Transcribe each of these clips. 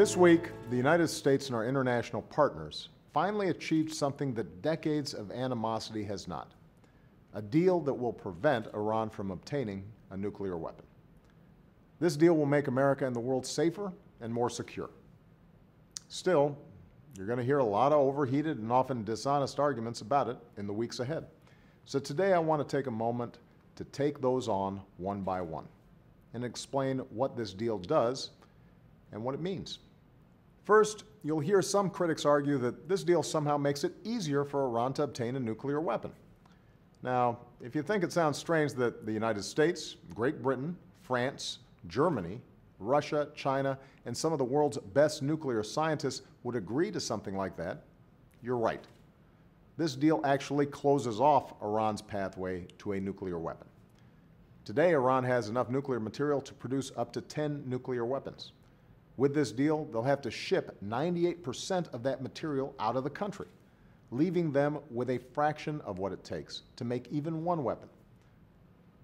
This week, the United States and our international partners finally achieved something that decades of animosity has not: a deal that will prevent Iran from obtaining a nuclear weapon. This deal will make America and the world safer and more secure. Still, you're going to hear a lot of overheated and often dishonest arguments about it in the weeks ahead. So today I want to take a moment to take those on one by one and explain what this deal does and what it means. First, you'll hear some critics argue that this deal somehow makes it easier for Iran to obtain a nuclear weapon. Now, if you think it sounds strange that the United States, Great Britain, France, Germany, Russia, China, and some of the world's best nuclear scientists would agree to something like that, you're right. This deal actually closes off Iran's pathway to a nuclear weapon. Today, Iran has enough nuclear material to produce up to 10 nuclear weapons. With this deal, they'll have to ship 98% of that material out of the country, leaving them with a fraction of what it takes to make even one weapon.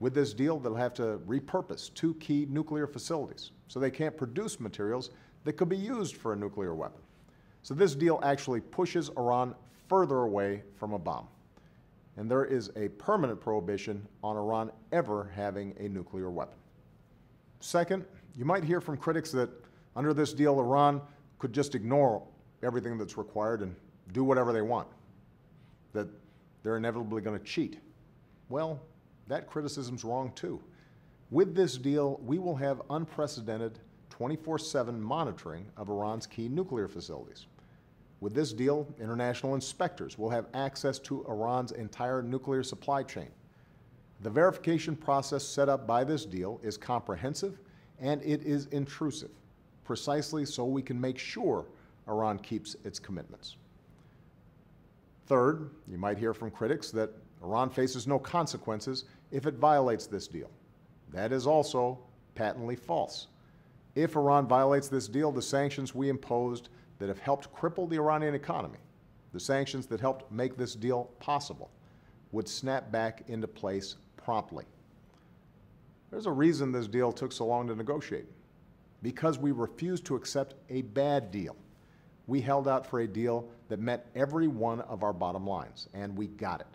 With this deal, they'll have to repurpose 2 key nuclear facilities, so they can't produce materials that could be used for a nuclear weapon. So this deal actually pushes Iran further away from a bomb. And there is a permanent prohibition on Iran ever having a nuclear weapon. Second, you might hear from critics that under this deal, Iran could just ignore everything that's required and do whatever they want, that they're inevitably going to cheat. Well, that criticism's wrong too. With this deal, we will have unprecedented 24/7 monitoring of Iran's key nuclear facilities. With this deal, international inspectors will have access to Iran's entire nuclear supply chain. The verification process set up by this deal is comprehensive and it is intrusive, precisely so we can make sure Iran keeps its commitments. Third, you might hear from critics that Iran faces no consequences if it violates this deal. That is also patently false. If Iran violates this deal, the sanctions we imposed that have helped cripple the Iranian economy, the sanctions that helped make this deal possible, would snap back into place promptly. There's a reason this deal took so long to negotiate. Because we refused to accept a bad deal. We held out for a deal that met every one of our bottom lines, and we got it.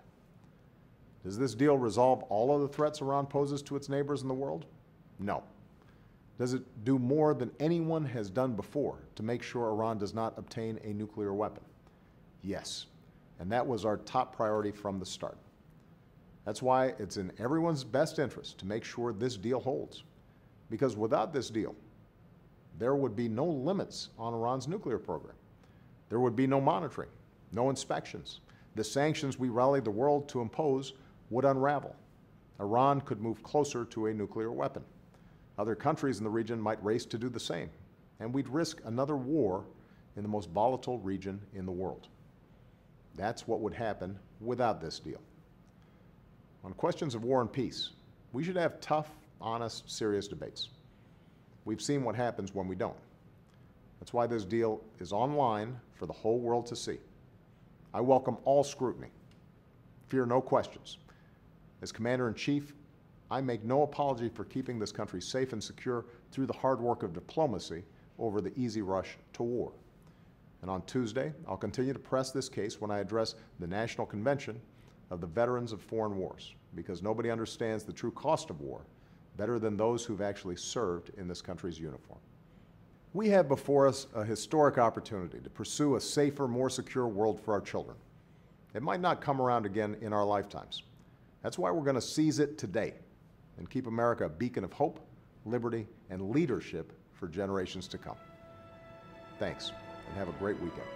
Does this deal resolve all of the threats Iran poses to its neighbors in the world? No. Does it do more than anyone has done before to make sure Iran does not obtain a nuclear weapon? Yes, and that was our top priority from the start. That's why it's in everyone's best interest to make sure this deal holds. Because without this deal, there would be no limits on Iran's nuclear program. There would be no monitoring, no inspections. The sanctions we rallied the world to impose would unravel. Iran could move closer to a nuclear weapon. Other countries in the region might race to do the same, and we'd risk another war in the most volatile region in the world. That's what would happen without this deal. On questions of war and peace, we should have tough, honest, serious debates. We've seen what happens when we don't. That's why this deal is online for the whole world to see. I welcome all scrutiny. Fear no questions. As Commander-in-Chief, I make no apology for keeping this country safe and secure through the hard work of diplomacy over the easy rush to war. And on Tuesday, I'll continue to press this case when I address the National Convention of the Veterans of Foreign Wars, because nobody understands the true cost of war better than those who've actually served in this country's uniform. We have before us a historic opportunity to pursue a safer, more secure world for our children. It might not come around again in our lifetimes. That's why we're going to seize it today and keep America a beacon of hope, liberty, and leadership for generations to come. Thanks, and have a great weekend.